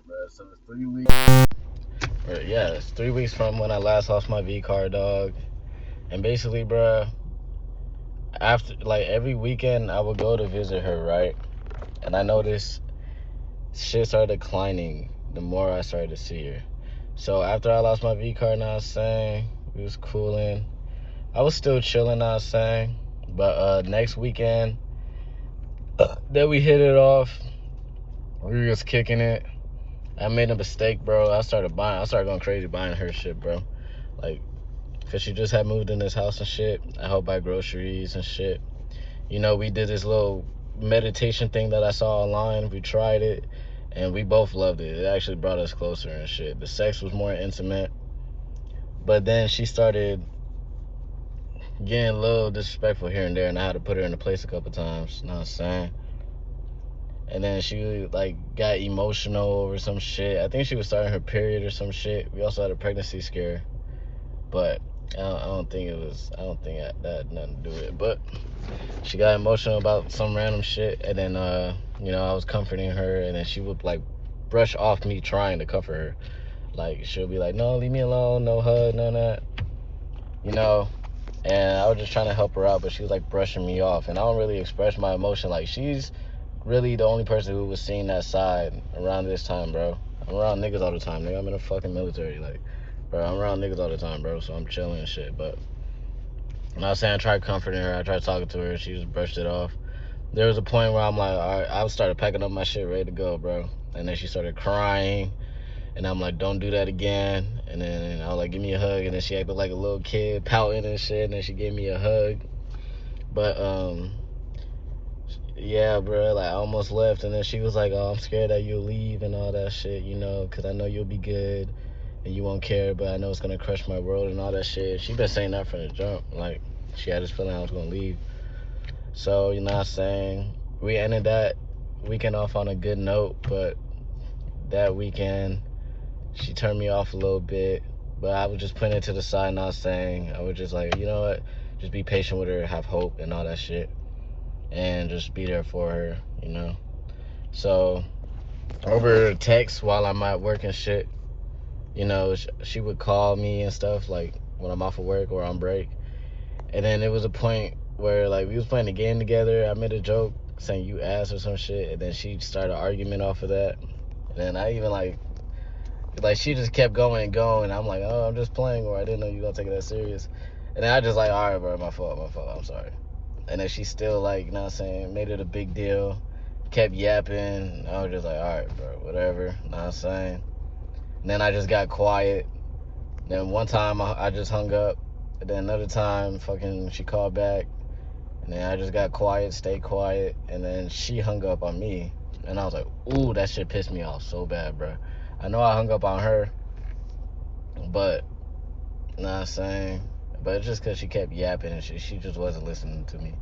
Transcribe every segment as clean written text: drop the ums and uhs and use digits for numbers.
bro. So it's 3 weeks. Yeah, it's 3 weeks from when I last lost my V car, dog. And basically, bro, after like every weekend I would go to visit her, right? And I noticed shit started declining the more I started to see her. So after I lost my V car, now I'm saying we was cooling. I was still chilling, now I'm saying. But next weekend that we hit it off, we was kicking it. I made a mistake, bro. I started going crazy buying her shit, bro. Like, cause she just had moved in this house and shit. I helped buy groceries and shit. You know, we did this little meditation thing that I saw online. We tried it, and we both loved it. It actually brought us closer and shit. The sex was more intimate. But then she started getting a little disrespectful here and there, and I had to put her in a place a couple times. You know what I'm saying? And then she like got emotional over some shit. I think she was starting her period or some shit. We also had a pregnancy scare, but I don't think that had nothing to do with it. But she got emotional about some random shit, and then I was comforting her, and then she would like brush off me trying to comfort her. Like she'll be like, "No, leave me alone, no hug, no that," you know. And I was just trying to help her out, but she was like brushing me off, and I don't really express my emotion. Like she's really the only person who was seeing that side around this time, bro. I'm around niggas all the time, nigga. I'm in the fucking military, like, bro. I'm around niggas all the time, bro. So I'm chilling and shit. But I'm not saying I tried comforting her. I tried talking to her. She just brushed it off. There was a point where I'm like, all right, I started packing up my shit, ready to go, bro. And then she started crying, and I'm like, don't do that again. And then I was like, give me a hug. And then she acted like a little kid, pouting and shit. And then she gave me a hug. But yeah, bro, like I almost left, and then she was like, "Oh, I'm scared that you'll leave and all that shit, because I know you'll be good and you won't care, but I know it's gonna crush my world and all that shit." She been saying that from the jump, like she had this feeling I was gonna leave. So you know what I'm saying? We ended that weekend off on a good note, but that weekend she turned me off a little bit. But I was just putting it to the side, not saying. I was just like, you know what? Just be patient with her, have hope and all that shit, and just be there for her. So over text while I'm at work and shit, she would call me and stuff like when I'm off of work or on break. And then it was a point where like we was playing a game together. I made a joke saying you ass or some shit, and then she started an argument off of that. And then I even like she just kept going and going. I'm like, oh, I'm just playing, or I didn't know you gonna take it that serious. And then I just like, all right, bro, my fault, I'm sorry. And then she still like, you know what I'm saying, made it a big deal, kept yapping. I was just like, all right, bro, whatever, you know what I'm saying. And then I just got quiet. Then one time I just hung up. And then another time, fucking, she called back. And then I just got quiet, stayed quiet. And then she hung up on me. And I was like, ooh, that shit pissed me off so bad, bro. I know I hung up on her, but, you know what I'm saying. But it's just because she kept yapping and she just wasn't listening to me.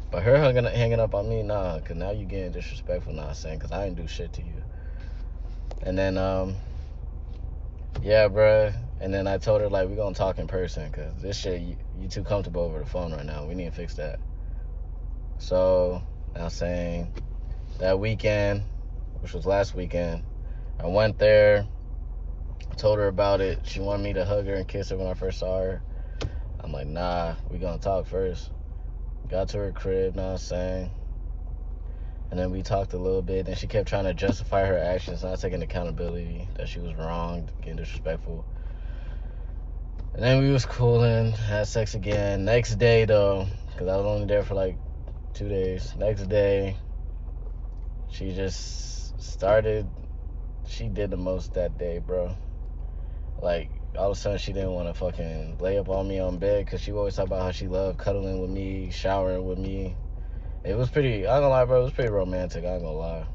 But her hanging up on me, nah, because now you getting disrespectful, nah, saying, because I didn't do shit to you. And then, yeah, bruh. And then I told her, like, we gonna talk in person, because this shit, you too comfortable over the phone right now. We need to fix that. So, now saying, that weekend, which was last weekend, I went there, told her about it. She wanted me to hug her and kiss her when I first saw her. I'm like, nah, we gonna talk first. Got to her crib, know what I'm saying? And then we talked a little bit, and she kept trying to justify her actions, not taking accountability, that she was wrong, getting disrespectful. And then we was cooling, had sex again. Next day, though, because I was only there for like 2 days. Next day, she just started, she did the most that day, bro. Like, all of a sudden, she didn't want to fucking lay up on me on bed, because she always talk about how she loved cuddling with me, showering with me. It was pretty, I ain't gonna lie, bro, it was pretty romantic, I ain't gonna lie.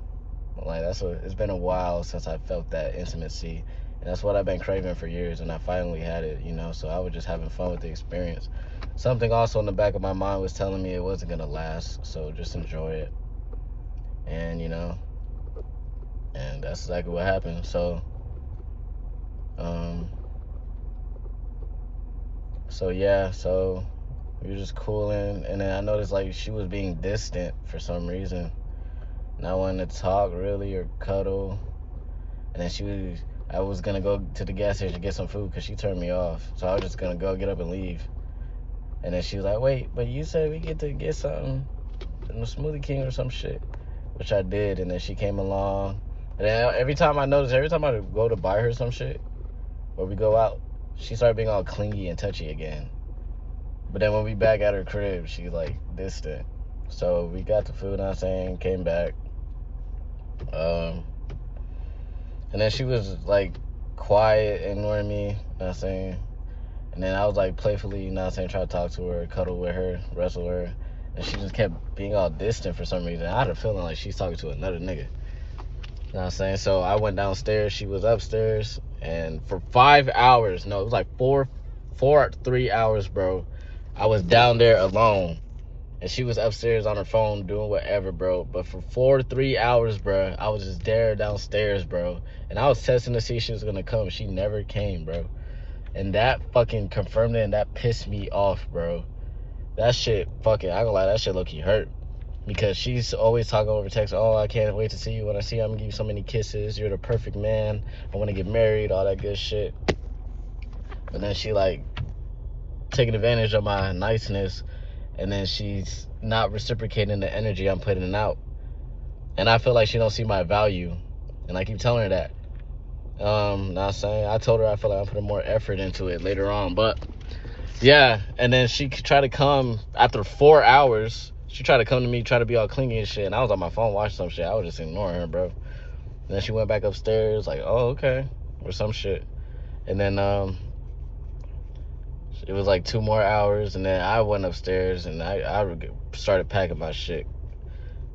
Like, it's been a while since I felt that intimacy. And that's what I've been craving for years, and I finally had it, so I was just having fun with the experience. Something also in the back of my mind was telling me it wasn't gonna last, so just enjoy it. And, and that's exactly what happened. So, yeah, so we were just cooling, and then I noticed, like, she was being distant for some reason. Not wanting to talk, really, or cuddle. And then I was gonna go to the gas station to get some food because she turned me off. So I was just gonna go get up and leave. And then she was like, wait, but you said we get to get something from the Smoothie King or some shit, which I did. And then she came along. And then every time I go to buy her some shit, or we go out, she started being all clingy and touchy again. But then when we back at her crib, she's like distant. So we got the food, came back. And then she was like quiet, ignoring me, and then I was like playfully, trying to talk to her, cuddle with her, wrestle her, and she just kept being all distant for some reason. I had a feeling like she's talking to another nigga. So I went downstairs, she was upstairs, and for 5 hours, no, it was like 3 hours, bro, I was down there alone. And she was upstairs on her phone doing whatever, bro. But for 3 hours, bro, I was just there downstairs, bro. And I was testing to see if she was going to come. She never came, bro. And that fucking confirmed it, and that pissed me off, bro. That shit, I ain't gonna lie, that shit low-key hurt. Because she's always talking over text, oh, I can't wait to see you. When I see you, I'm going to give you so many kisses. You're the perfect man. I want to get married, all that good shit. But then she, like, taking advantage of my niceness. And then she's not reciprocating the energy I'm putting out. And I feel like she don't see my value. And I keep telling her that. I told her I feel like I'm putting more effort into it later on. But, yeah. And then she tried to come after 4 hours. She tried to come to me, try to be all clingy and shit. And I was on my phone watching some shit. I was just ignoring her, bro. And then she went back upstairs like, oh, okay. Or some shit. And then, it was like 2 more hours, and then I went upstairs, and I started packing my shit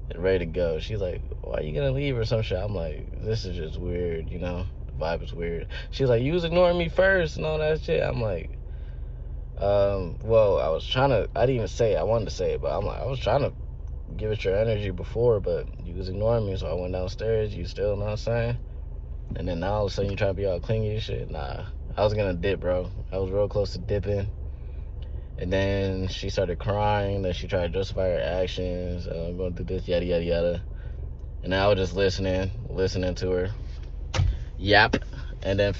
and ready to go. She's like, why are you going to leave or some shit? I'm like, this is just weird, The vibe is weird. She's like, you was ignoring me first and all that shit. I'm like, well, I didn't even say it. I wanted to say it, but I'm like, I was trying to give it your energy before, but you was ignoring me, so I went downstairs. You still, And then now all of a sudden you try to be all clingy and shit. Nah. I was gonna dip, bro. I was real close to dipping. And then she started crying. Then she tried to justify her actions. I'm going through this, yada, yada, yada. And I was just listening to her. Yap. And then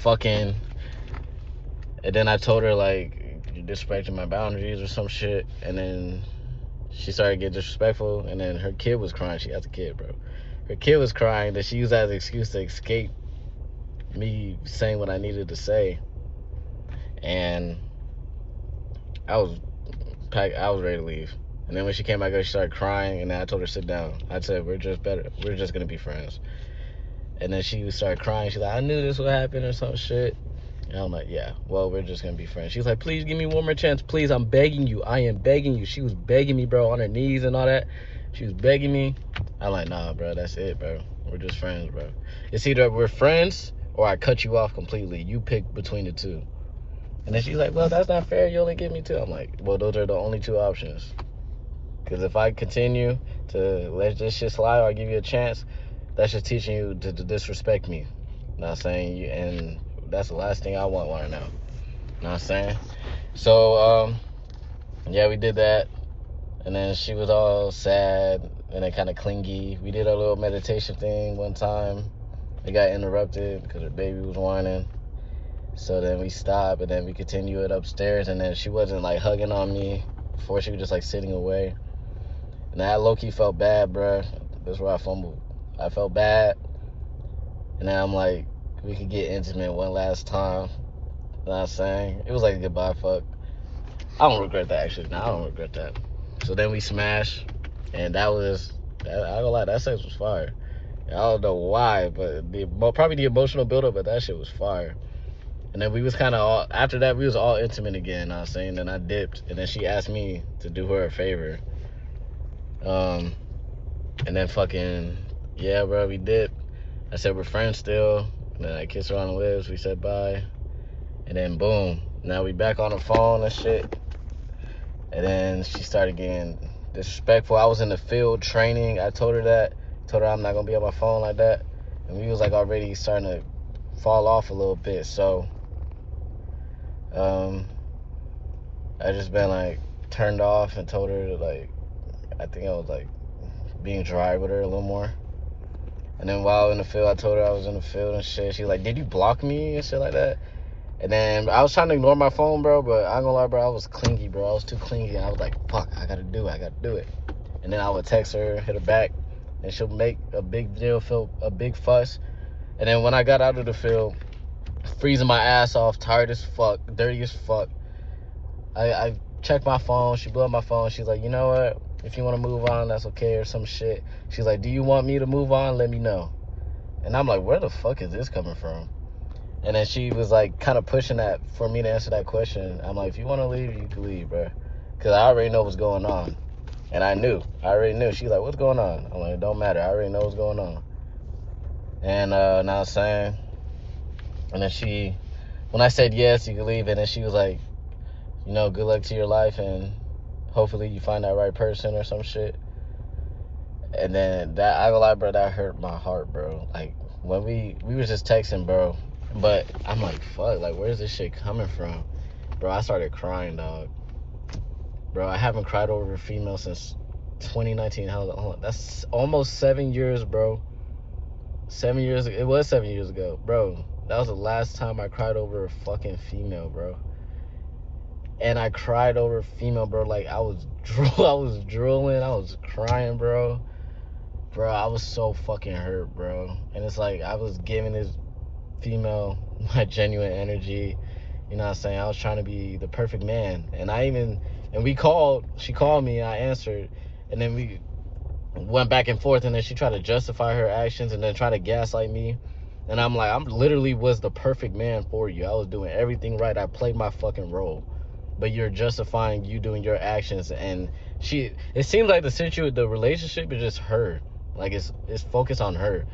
and then I told her, like, you're disrespecting my boundaries or some shit. And then she started getting disrespectful. And then her kid was crying. She has a kid, bro. Her kid was crying. That she used that as an excuse to escape me saying what I needed to say. And I was ready to leave. And then when she came back up, she started crying, and then I told her sit down. I said, we're just gonna be friends. And then she started crying. She's like, I knew this would happen or some shit. And I'm like, yeah, well, we're just gonna be friends. She's like, please give me one more chance, please, I'm begging you, I am begging you. She was begging me, bro, on her knees and all that. She was begging me. I'm like, nah, bro, that's it, bro. We're just friends, bro. It's either we're friends or I cut you off completely. You pick between the two. And then she's like, well, that's not fair. You only give me 2. I'm like, well, those are the only 2 options. Because if I continue to let this shit slide or I give you a chance, that's just teaching you to disrespect me. And that's the last thing I want right now. So, yeah, we did that. And then she was all sad and then kind of clingy. We did a little meditation thing one time. It got interrupted because her baby was whining. So then we stopped, and then we continued upstairs, and then she wasn't, like, hugging on me. Before, she was just, like, sitting away. And I low-key felt bad, bruh. That's where I fumbled. I felt bad. And then I'm like, we could get intimate one last time. You know what I'm saying? It was like a goodbye fuck. I don't regret that, actually. No, I don't regret that. So then we smashed, and I ain't gonna lie, that sex was fire. I don't know why, but probably the emotional buildup, but that shit was fire. And then we was kind of all, after that, we was all intimate again, Then I dipped, and then she asked me to do her a favor. And then yeah, bro, we dipped. I said we're friends still. And then I kissed her on the lips, we said bye. And then boom, now we back on the phone and shit. And then she started getting disrespectful. I was in the field training. I told her I'm not gonna be on my phone like that. And we was like already starting to fall off a little bit. So I just been like turned off and told her to, like, I think I was like being dry with her a little more. And then while in the field, I told her I was in the field and shit. She was like, did you block me and shit like that? And then I was trying to ignore my phone, bro, but I ain't gonna lie, bro, I was clingy, bro. I was too clingy. I was like, fuck, I gotta do it. And then I would text her, hit her back, and she'll make a big deal, feel a big fuss. And then when I got out of the field, freezing my ass off, tired as fuck, dirty as fuck, I checked my phone. She blew up my phone. She's like, you know what? If you want to move on, that's okay, or some shit. She's like, do you want me to move on? Let me know. And I'm like, where the fuck is this coming from? And then she was like kind of pushing that for me to answer that question. I'm like, if you want to leave, you can leave, bro. Because I already know what's going on. And I already knew. She's like, what's going on? I'm like, it don't matter. I already know what's going on. And now I'm saying, and then when I said yes, you can leave. And then she was like, you know, good luck to your life. And hopefully you find that right person or some shit. And then that, I gonna lie, bro, that hurt my heart, bro. Like, when we was just texting, bro. But I'm like, fuck, like, where's this shit coming from? Bro, I started crying, dog. Bro, I haven't cried over a female since 2019. That's almost 7 years, bro. 7 years, it was 7 years ago. Bro, that was the last time I cried over a fucking female, bro. And I cried over a female, bro, like, I was drooling, I was crying, bro. Bro, I was so fucking hurt, bro. And it's like, I was giving this female my genuine energy, you know what I'm saying? I was trying to be the perfect man, and she called me, I answered, and then we went back and forth, and then she tried to justify her actions and then try to gaslight me. And I'm like, I'm literally was the perfect man for you. I was doing everything right. I played my fucking role, but you're justifying you doing your actions. And it seems like the relationship is just her, like it's focused on her.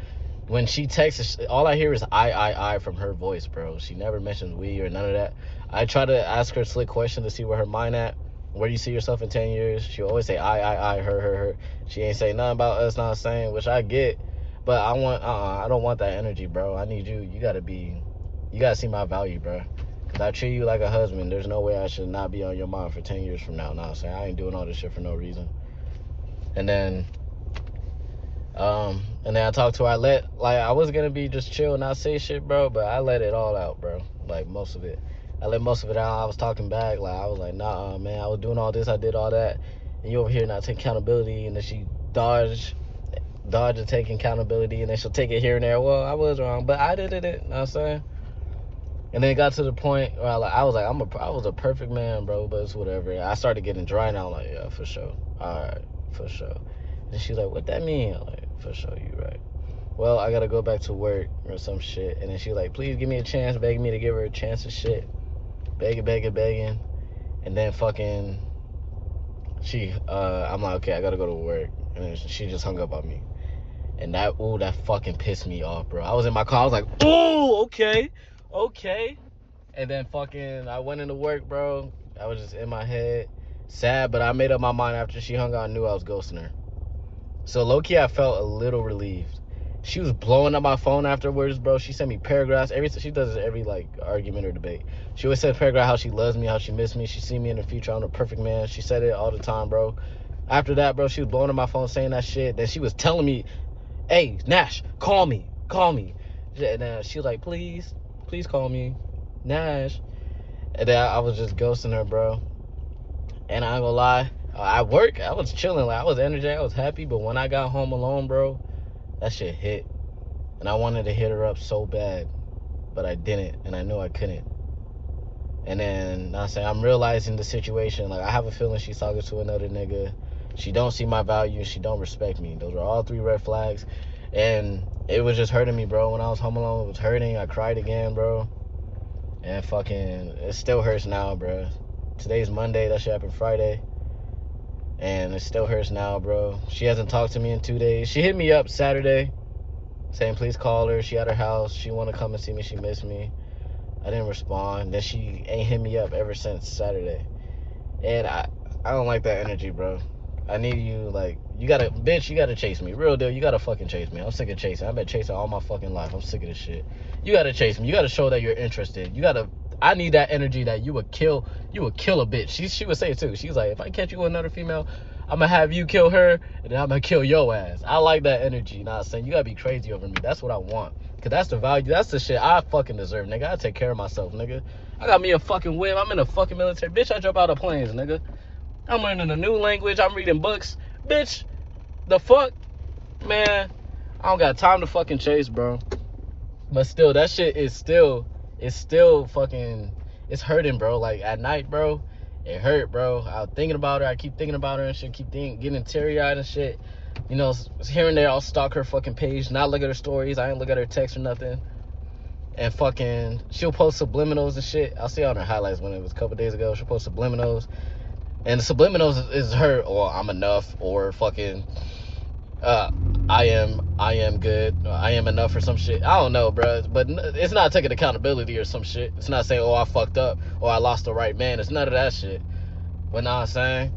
When she texts, all I hear is I from her voice, bro. She never mentions we or none of that. I try to ask her slick questions to see where her mind at. Where do you see yourself in 10 years? She'll always say I, her. She ain't say nothing about us not saying, which I get. But I don't want that energy, bro. I need you. You gotta see my value, bro. Cause I treat you like a husband. There's no way I should not be on your mind for 10 years from now. Nah, I'm saying I ain't doing all this shit for no reason. And then I talked to her. I was gonna be just chill and not say shit, bro, but I let it all out, bro. Like, most of it. I let most of it out. I was talking back. Like, I was like, nah, man, I was doing all this, I did all that, and you over here not taking accountability. And then she dodge and taking accountability, and then she'll take it here and there. Well, I was wrong, but I did it, you know what I'm saying? And then it got to the point where I was like, I was a perfect man, bro, but it's whatever. I started getting dry now. I'm like, yeah, for sure. All right, for sure. And she's like, what that mean? I'm like, for sure, you right. Well, I gotta go back to work or some shit. And then she's like, please give me a chance, begging me to give her a chance of shit. Begging. And then fucking I'm like, okay, I gotta go to work. And then she just hung up on me. And that fucking pissed me off, bro. I was in my car, I was like, oh, okay. And then fucking I went into work, bro. I was just in my head, sad, but I made up my mind after she hung out. I knew I was ghosting her. So low-key, I felt a little relieved. She was blowing up my phone afterwards, bro. She sent me paragraphs. She does it every, like, argument or debate. She always said paragraph how she loves me, how she missed me. She see me in the future. I'm the perfect man. She said it all the time, bro. After that, bro, she was blowing up my phone saying that shit. Then she was telling me, hey, Nash, call me. And she was like, please call me, Nash. And then I was just ghosting her, bro. And I ain't gonna lie, at work, I was chilling. Like, I was energetic, I was happy. But when I got home alone, bro, that shit hit. And I wanted to hit her up so bad, but I didn't, and I knew I couldn't. And then I'm realizing the situation. Like, I have a feeling she's talking to another nigga. She don't see my value. She don't respect me. Those are all 3 red flags. And it was just hurting me, bro. When I was home alone, it was hurting. I cried again, bro. And fucking, it still hurts now, bro. Today's Monday. That shit happened Friday. And it still hurts now, bro. She hasn't talked to me in 2 days. She hit me up Saturday saying please call her. She at her house. She want to come and see me. She missed me. I didn't respond. Then she ain't hit me up ever since Saturday. And I don't like that energy, bro. I need you, like, you gotta chase me. Real deal, you gotta fucking chase me. I'm sick of chasing. I've been chasing all my fucking life. I'm sick of this shit. You gotta chase me. You gotta show that you're interested. I need that energy that you would kill a bitch. She would say it too. She's like, if I catch you with another female, I'm gonna have you kill her, and then I'm gonna kill your ass. I like that energy. Not saying you gotta be crazy over me. That's what I want. Cause that's the value. That's the shit I fucking deserve, nigga. I take care of myself, nigga. I got me a fucking whip. I'm in a fucking military. Bitch, I jump out of planes, nigga. I'm learning a new language. I'm reading books. Bitch, the fuck? Man, I don't got time to fucking chase, bro. But still, that shit is still fucking, it's hurting, bro. Like, at night, bro, it hurt, bro. I was thinking about her. I keep thinking about her and shit. Getting teary-eyed and shit. You know, here and there, I'll stalk her fucking page, not look at her stories. I ain't look at her text or nothing. And fucking, she'll post subliminals and shit. I'll see on her highlights when it was a couple days ago. She'll post subliminals. And the subliminals is her, or I'm enough, or fucking, I am good, I am enough, or some shit. I don't know, bro. But it's not taking accountability or some shit. It's not saying, oh, I fucked up, or I lost the right man. It's none of that shit. But know what I'm saying?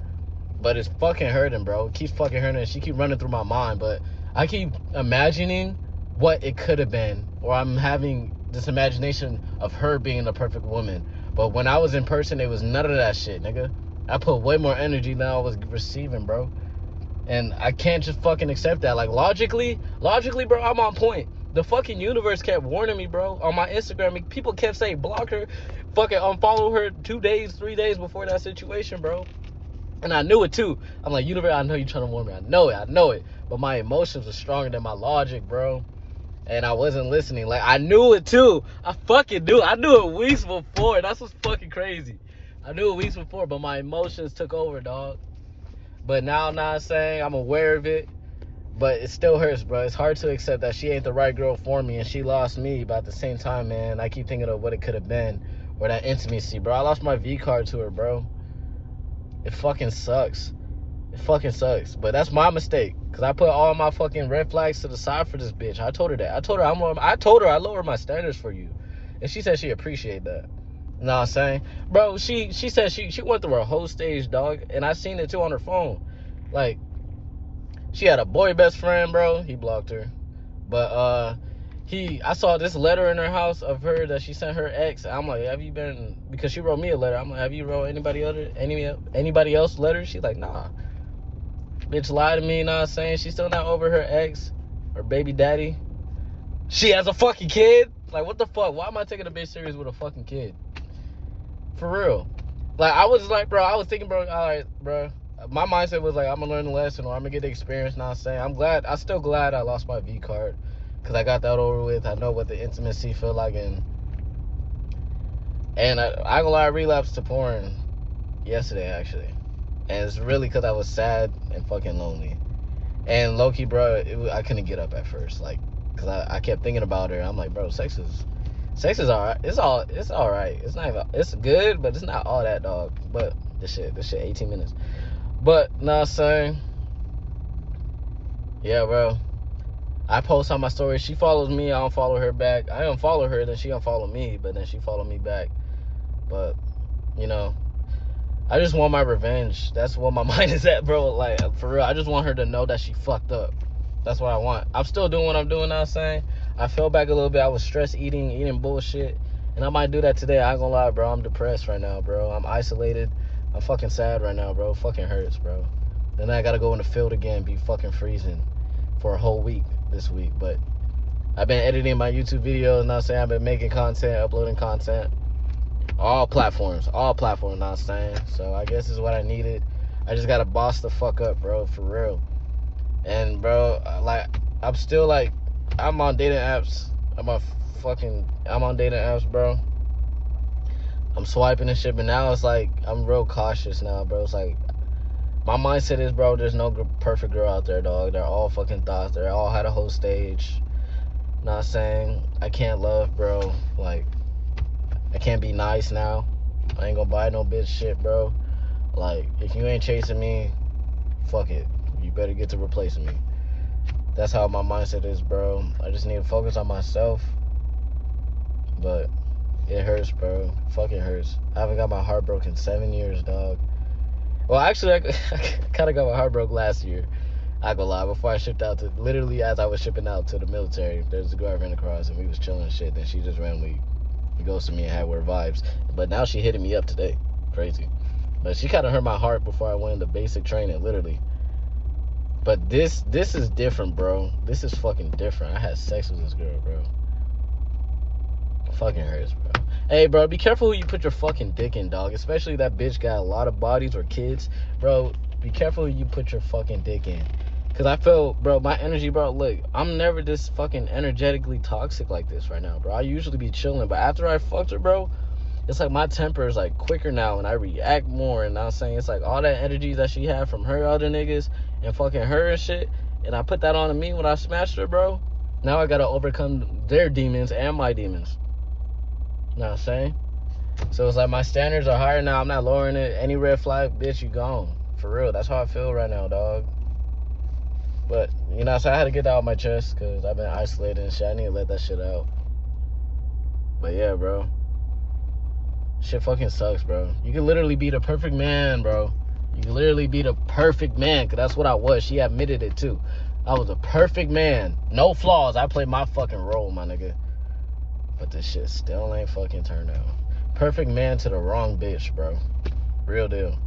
But it's fucking hurting, bro. It keeps fucking hurting. She keep running through my mind. But I keep imagining what it could have been. Or I'm having this imagination of her being the perfect woman. But when I was in person, it was none of that shit, nigga. I put way more energy than I was receiving, bro. And I can't just fucking accept that. Like, logically, bro, I'm on point. The fucking universe kept warning me, bro. On my Instagram, people kept saying, block her, fucking unfollow her 2 days, 3 days before that situation, bro. And I knew it, too. I'm like, universe, I know you're trying to warn me. I know it. But my emotions were stronger than my logic, bro. And I wasn't listening. Like, I knew it, too. I fucking knew it. I knew it weeks before. That's what's fucking crazy. I knew it weeks before, but my emotions took over, dog. But now, not saying I'm aware of it, but it still hurts, bro. It's hard to accept that she ain't the right girl for me and she lost me. But at the same time, man, I keep thinking of what it could have been, or that intimacy, bro. I lost my V card to her, bro. It fucking sucks. But that's my mistake, because I put all my fucking red flags to the side for this bitch. I told her that. I told her I lowered my standards for you, and she said she appreciated that. You know what I'm saying? Bro, she said she went through her whole stage, dog. And I seen it, too, on her phone. Like, she had a boy best friend, bro. He blocked her. But, I saw this letter in her house of her that she sent her ex. I'm like, have you been, because she wrote me a letter. I'm like, have you wrote anybody else letters? She's like, nah. Bitch lied to me, you know what I'm saying? She's still not over her ex, her baby daddy. She has a fucking kid? Like, what the fuck? Why am I taking a bitch serious with a fucking kid? For real. Like, I was thinking, bro, all right, bro. My mindset was like, I'm gonna learn the lesson, or I'm gonna get the experience. Now I'm saying, I'm still glad I lost my V card, because I got that over with. I know what the intimacy feel like, and I ain't gonna lie, I relapsed to porn yesterday, actually. And it's really because I was sad and fucking lonely. And low-key, bro, I couldn't get up at first, like, because I kept thinking about her. I'm like, bro, sex is alright. It's alright. It's not even, it's good, but it's not all that, dog. But this shit 18 minutes. But nah, saying, yeah, bro. I post on my story. She follows me. I don't follow her back. I unfollow her, then she unfollow me, but then she follow me back. But you know, I just want my revenge. That's what my mind is at, bro. Like, for real, I just want her to know that she fucked up. That's what I want. I'm still doing what I'm doing now, saying. I fell back a little bit. I was stress eating bullshit. And I might do that today. I ain't gonna lie, bro. I'm depressed right now, bro. I'm isolated. I'm fucking sad right now, bro. Fucking hurts, bro. Then I gotta go in the field again, be fucking freezing for a whole week this week. But I've been editing my YouTube videos, not saying I've been making content, uploading content. All platforms, not saying. So I guess this is what I needed. I just gotta boss the fuck up, bro, for real. And bro, like, I'm still like, I'm on dating apps. I'm on dating apps, bro. I'm swiping and shit, but now it's like, I'm real cautious now, bro. It's like, my mindset is, bro, there's no perfect girl out there, dog. They're all fucking thoughts. They all had a whole stage. Not saying I can't love, bro. Like, I can't be nice now. I ain't gonna buy no bitch shit, bro. Like, if you ain't chasing me, fuck it. You better get to replacing me. That's how my mindset is, bro. I just need to focus on myself. But it hurts, bro. Fucking hurts. I haven't got my heart broken in 7 years, dog. Well, actually, I kind of got my heart broke last year. I go lie. Before I shipped out to, literally as I was shipping out to the military, there's a girl I ran across and we was chilling and shit. Then she just randomly ghosted me and had weird vibes. But now she hitting me up today. Crazy. But she kind of hurt my heart before I went into basic training, literally. But this is different, bro. This is fucking different. I had sex with this girl, bro. It fucking hurts, bro. Hey, bro, be careful who you put your fucking dick in, dog. Especially that bitch got a lot of bodies or kids. Bro, be careful who you put your fucking dick in. Because I feel, bro, my energy, bro, look, I'm never this fucking energetically toxic like this right now, bro. I usually be chilling. But after I fucked her, bro, it's like my temper is like quicker now and I react more. And I'm saying it's like all that energy that she had from her other niggas and fucking her and shit, and I put that on me when I smashed her, bro. Now I gotta overcome their demons and my demons. You know what I'm saying? So it's like my standards are higher now. I'm not lowering it. Any red flag, bitch, you gone. For real. That's how I feel right now, dog. But, you know, so I had to get that out of my chest because I've been isolated and shit. I need to let that shit out. But yeah, bro. Shit fucking sucks, bro. You can literally be the perfect man, bro. You can literally be the perfect man, because that's what I was. She admitted it, too. I was a perfect man. No flaws. I played my fucking role, my nigga. But this shit still ain't fucking turned out. Perfect man to the wrong bitch, bro. Real deal.